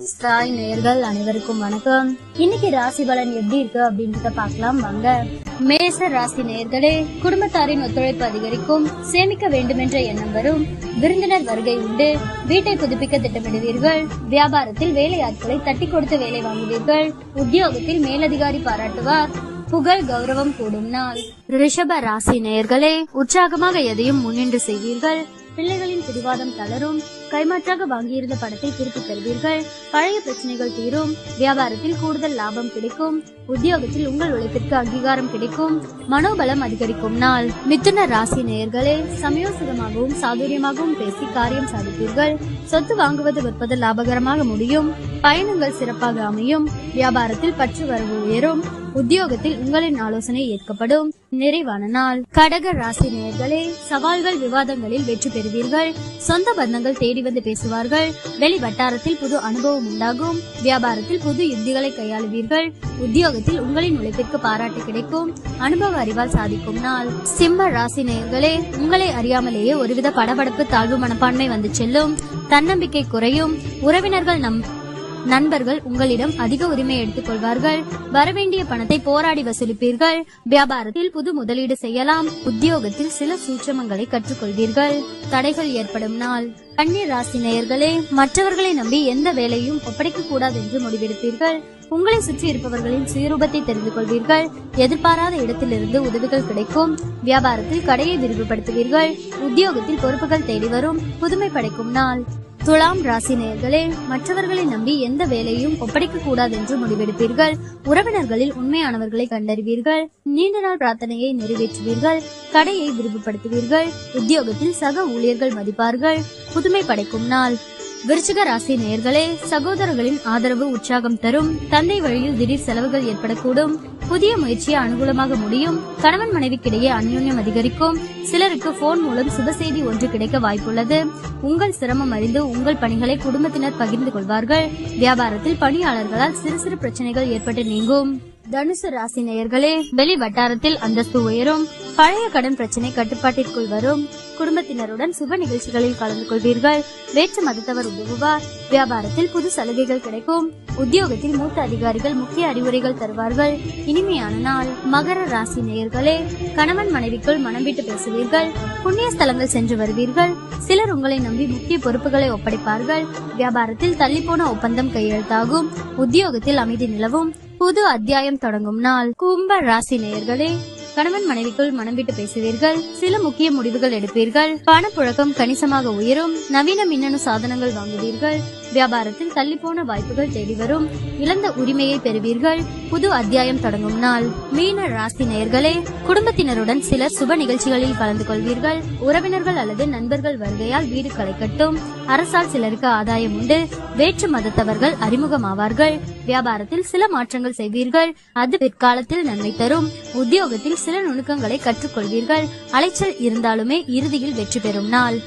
தாய் நேயர்கள் அனைவருக்கும் வணக்கம். இன்னைக்கு ராசி பலன் எப்படி இருக்கு அப்படின்றத பார்க்கலாம் வாங்க. மேச ராசி நேயர்களே, குடும்பத்தாரின் ஒத்துழைப்பு அதிகரிக்கும், சேமிக்க வேண்டுமென்ற எண்ணம் வரும், விருந்தினர் வருகை உண்டு, வீட்டை புதுப்பிக்க திட்டமிடுவீர்கள், வியாபாரத்தில் வேலையாட்களை தட்டி கொடுத்து வேலை வாங்குவீர்கள், உத்தியோகத்தில் மேலதிகாரி பாராட்டுவார், புகழ் கௌரவம் கூடும் நாள். ரிஷப ராசி நேயர்களே, உற்சாகமாக எதையும் முன்னின்று செய்வீர்கள், பிள்ளைகளின் பிடிவாதம் தளரும், கைமாற்றாக வாங்கியிருந்த பணத்தை திருப்பி தருவீர்கள், பழைய பிரச்சனைகள் தீரும், வியாபாரத்தில் கூடுதல் லாபம் கிடைக்கும், உத்தியோகத்தில் உங்கள் உழைப்பிற்கு அங்கீகாரம் கிடைக்கும், மனோபலம் அதிகரிக்கும் நாள். மிதுன ராசி நேயர்களே, சமயோசிதமாகவும் சாதுரியமாகவும் பேசி காரியம் சாதிப்பீர்கள், சொத்து வாங்குவது விற்பது லாபகரமாக முடியும், பயணங்கள் சிறப்பாக அமையும், வியாபாரத்தில் பற்று வரவு உயரும், உத்தியோகத்தில் உங்களின் ஆலோசனை ஏற்கப்படும், நிறைவான நாள். கடக ராசி நேயர்களே, சவால்கள் விவாதங்களில் வெற்றி பெறுவீர்கள், சொந்த பந்தங்கள் தேடி வந்து பேசுவார்கள், வெளி வட்டாரத்தில் புது அனுபவம் உண்டாகும், வியாபாரத்தில் புது யுக்திகளை கையாளுவீர்கள், உத்தியோகத்தில் உங்களின் உழைப்பிற்கு பாராட்டு கிடைக்கும், அனுபவ அறிவால் சாதிக்கும் நாள். சிம்ம ராசி நேயர்களே, உங்களை அறியாமலேயே ஒருவித படபடப்பு தாழ்வு மனப்பான்மை வந்து செல்லும், தன்னம்பிக்கை குறையும், உறவினர்கள் நண்பர்கள் உங்களிடம் அதிக உரிமை எடுத்துக் கொள்வார்கள், வரவேண்டிய பணத்தை போராடி வசூலிப்பீர்கள், வியாபாரத்தில் புது முதலீடு செய்யலாம், உத்தியோகத்தில் சில சூட்சமங்களை கற்றுக்கொள்வீர்கள், தடைகள் ஏற்படும் நாள். கன்னி ராசி நேயர்களே, மற்றவர்களை நம்பி எந்த வேலையும் ஒப்படைக்க கூடாது என்று முடிவெடுப்பீர்கள், உங்களை சுற்றி இருப்பவர்களின் சுயரூபத்தை தெரிந்து கொள்வீர்கள், எதிர்பாராத இடத்திலிருந்து உதவிகள் கிடைக்கும், வியாபாரத்தில் கடையை விரிவுபடுத்துவீர்கள், உத்தியோகத்தில் பொறுப்புகள் தேடி வரும், புதுமை படைக்கும் நாள். துலாம் ராசி நேயர்களே, மற்றவர்களை நம்பி எந்த வேலையும் ஒப்படைக்க கூடாது என்று முடிவெடுப்பீர்கள், உறவினர்களில் உண்மையானவர்களை கண்டறிவீர்கள், நீண்ட நாள் பிரார்த்தனையை நிறைவேற்றுவீர்கள், கடையை விரிவுபடுத்துவீர்கள், உத்தியோகத்தில் சக ஊழியர்கள் மதிப்பார்கள், புதுமை படைக்கும் நாள். விருச்சிக ராசி நேயர்களே, சகோதரர்களின் ஆதரவு உற்சாகம் தரும், தந்தை வழியில் திடீர் செலவுகள் ஏற்படக்கூடும், புதிய முயற்சியை அனுகூலமாக முடியும், கணவன் மனைவிக்கிடையே அந்யோன்யம் அதிகரிக்கும், சிலருக்கு போன் மூலம் சுப செய்தி ஒன்று கிடைக்க வாய்ப்புள்ளது, உங்கள் சிரமம் அறிந்து உங்கள் பணிகளை குடும்பத்தினர் பகிர்ந்து கொள்வார்கள், வியாபாரத்தில் பணியாளர்களால் சிறு சிறு பிரச்சனைகள் ஏற்பட்டு நீங்கும். தனுசு ராசி நேயர்களே, வெளி வட்டாரத்தில் அந்தஸ்து உயரும், பழைய கடன் பிரச்சனை கட்டுப்பாட்டிற்குள் வரும், குடும்பத்தினருடன் சுப நிகழ்ச்சிகளில் கலந்து கொள்வீர்கள், வேற்று மதத்தவர் உதவுவார், வியாபாரத்தில் புது சலுகைகள் கிடைக்கும், உத்தியோகத்தில் மூத்த அதிகாரிகள் முக்கிய அறிவுரைகள் தருவார்கள், இனிமையான நாள். மகர ராசி நேயர்களே, கணவன் மனைவிக்குள் மனம் விட்டு பேசுவீர்கள், புண்ணிய ஸ்தலங்கள் சென்று வருவீர்கள், சிலர் உங்களை நம்பி முக்கிய பொறுப்புகளை ஒப்படைப்பார்கள், வியாபாரத்தில் தள்ளிப்போன ஒப்பந்தம் கையெழுத்தாகும், உத்தியோகத்தில் அமைதி நிலவும், புது அத்தியாயம் தொடங்கும் நாள். கும்ப ராசி நேயர்களே, கணவன் மனைவிக்குள் மனம் விட்டு பேசுவீர்கள், சில முக்கிய முடிவுகள் எடுப்பீர்கள், பணப்புழக்கம் கணிசமாக உயரும், நவீன மின்னணு சாதனங்கள் வாங்குவீர்கள், வியாபாரத்தில் தள்ளிப்போன வாய்ப்புகள் தேடி வரும், இழந்த உரிமையை பெறுவீர்கள், புது அத்தியாயம் தொடங்கும் நாள். மீன ராசி நேயர்களே, குடும்பத்தினருடன் சிலர் சுப நிகழ்ச்சிகளில் கலந்து கொள்வீர்கள், உறவினர்கள் அல்லது நண்பர்கள் வருகையால் வீடு களை கட்டும், அரசால் சிலருக்கு ஆதாயம் உண்டு, வேற்று மதத்தவர்கள் அறிமுகமாவார்கள், வியாபாரத்தில் சில மாற்றங்கள் செய்வீர்கள், அது பிற்காலத்தில் நன்மை தரும், உத்தியோகத்தில் சில நுணுக்கங்களை கற்றுக்கொள்வீர்கள், அலைச்சல் இருந்தாலுமே இறுதியில் வெற்றி பெறும் நாள்.